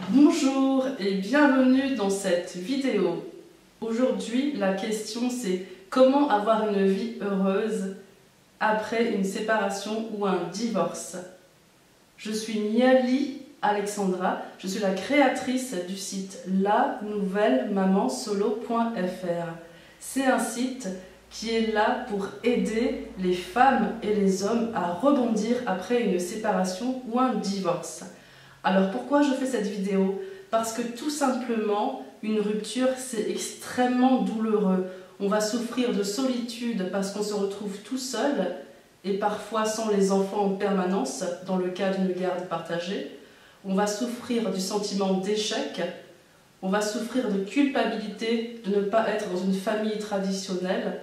Bonjour et bienvenue dans cette vidéo. Aujourd'hui, la question c'est comment avoir une vie heureuse après une séparation ou un divorce. Je suis Niali Alexandra, je suis la créatrice du site lanouvellemamansolo.fr. C'est un site qui est là pour aider les femmes et les hommes à rebondir après une séparation ou un divorce. Alors pourquoi je fais cette vidéo? Parce que tout simplement, une rupture c'est extrêmement douloureux. On va souffrir de solitude parce qu'on se retrouve tout seul et parfois sans les enfants en permanence dans le cas d'une garde partagée. On va souffrir du sentiment d'échec. On va souffrir de culpabilité de ne pas être dans une famille traditionnelle.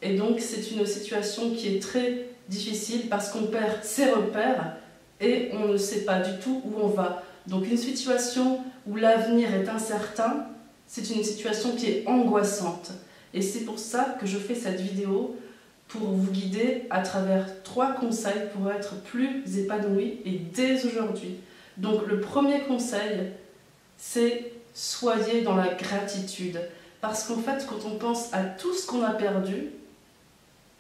Et donc c'est une situation qui est très difficile parce qu'on perd ses repères et on ne sait pas du tout où on va. Donc une situation où l'avenir est incertain, c'est une situation qui est angoissante. Et c'est pour ça que je fais cette vidéo, pour vous guider à travers 3 conseils pour être plus épanoui et dès aujourd'hui. Donc le premier conseil, c'est soyez dans la gratitude. Parce qu'en fait, quand on pense à tout ce qu'on a perdu,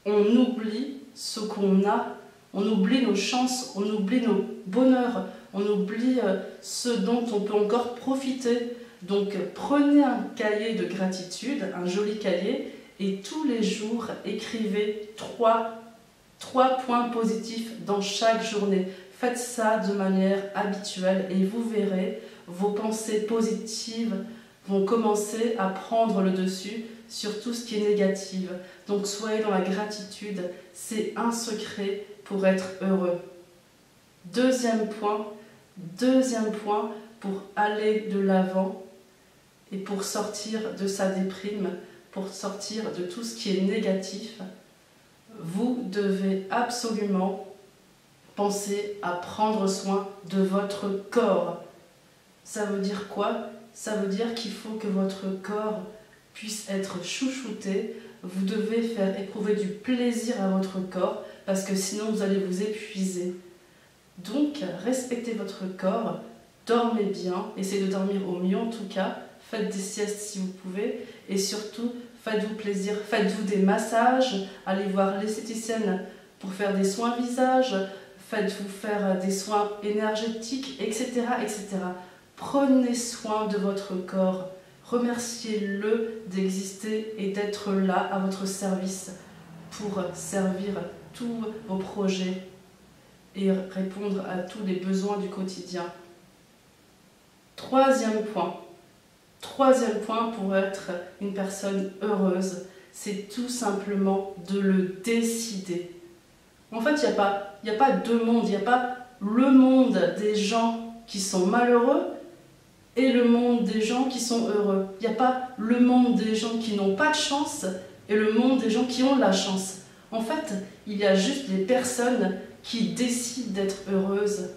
on oublie ce qu'on a, on oublie nos chances, on oublie nos bonheurs, on oublie ce dont on peut encore profiter. Donc prenez un cahier de gratitude, un joli cahier, et tous les jours écrivez 3 points positifs dans chaque journée. Faites ça de manière habituelle et vous verrez, vos pensées positives vont commencer à prendre le dessus sur tout ce qui est négatif. Donc soyez dans la gratitude, c'est un secret pour être heureux. Deuxième point pour aller de l'avant et pour sortir de sa déprime, pour sortir de tout ce qui est négatif, vous devez absolument penser à prendre soin de votre corps. Ça veut dire quoi? Ça veut dire qu'il faut que votre corps puisse être chouchouté. Vous devez faire éprouver du plaisir à votre corps parce que sinon vous allez vous épuiser. Donc respectez votre corps, dormez bien, essayez de dormir au mieux en tout cas, faites des siestes si vous pouvez et surtout faites-vous plaisir, faites-vous des massages, allez voir l'esthéticienne pour faire des soins visage, faites-vous faire des soins énergétiques, etc., etc. Prenez soin de votre corps, remerciez-le d'exister et d'être là à votre service pour servir tous vos projets et répondre à tous les besoins du quotidien. Troisième point pour être une personne heureuse, c'est tout simplement de le décider. En fait, il n'y a pas deux mondes, il n'y a pas le monde des gens qui sont malheureux et le monde des gens qui sont heureux. Il n'y a pas le monde des gens qui n'ont pas de chance et le monde des gens qui ont de la chance. En fait, il y a juste les personnes qui décident d'être heureuses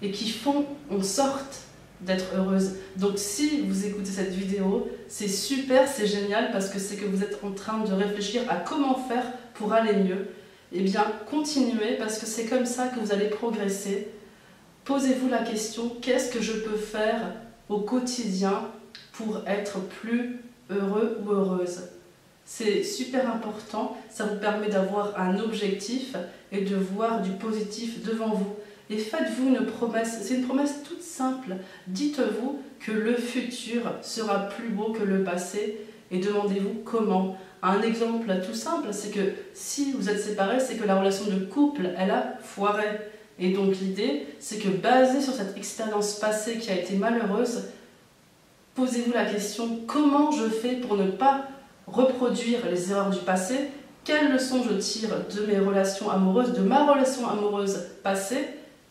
et qui font en sorte d'être heureuses. Donc si vous écoutez cette vidéo, c'est super, c'est génial parce que c'est que vous êtes en train de réfléchir à comment faire pour aller mieux. Eh bien, continuez parce que c'est comme ça que vous allez progresser. Posez-vous la question, qu'est-ce que je peux faire au quotidien pour être plus heureux ou heureuse? C'est super important, ça vous permet d'avoir un objectif et de voir du positif devant vous. Et faites-vous une promesse, c'est une promesse toute simple. Dites-vous que le futur sera plus beau que le passé et demandez-vous comment. Un exemple tout simple, c'est que si vous êtes séparés, c'est que la relation de couple, elle a foiré. Et donc l'idée, c'est que basé sur cette expérience passée qui a été malheureuse, posez-vous la question, comment je fais pour ne pas reproduire les erreurs du passé? Quelles leçons je tire de mes relations amoureuses, de ma relation amoureuse passée?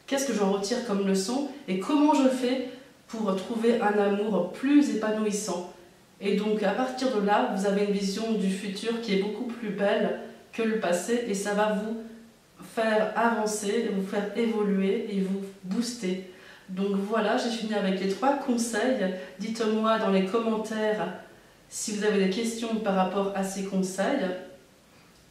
Qu'est-ce que j'en retire comme leçon? Et comment je fais pour trouver un amour plus épanouissant? Et donc à partir de là, vous avez une vision du futur qui est beaucoup plus belle que le passé et ça va vous faire avancer, vous faire évoluer et vous booster. Donc voilà, j'ai fini avec les 3 conseils. Dites-moi dans les commentaires si vous avez des questions par rapport à ces conseils.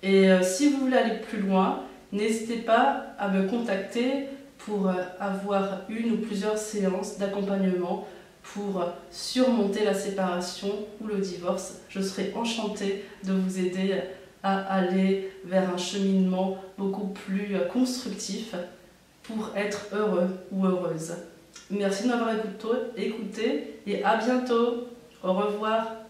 Et si vous voulez aller plus loin, n'hésitez pas à me contacter pour avoir une ou plusieurs séances d'accompagnement pour surmonter la séparation ou le divorce. Je serai enchantée de vous aider à aller vers un cheminement beaucoup plus constructif pour être heureux ou heureuse. Merci de m'avoir écouté et à bientôt. Au revoir.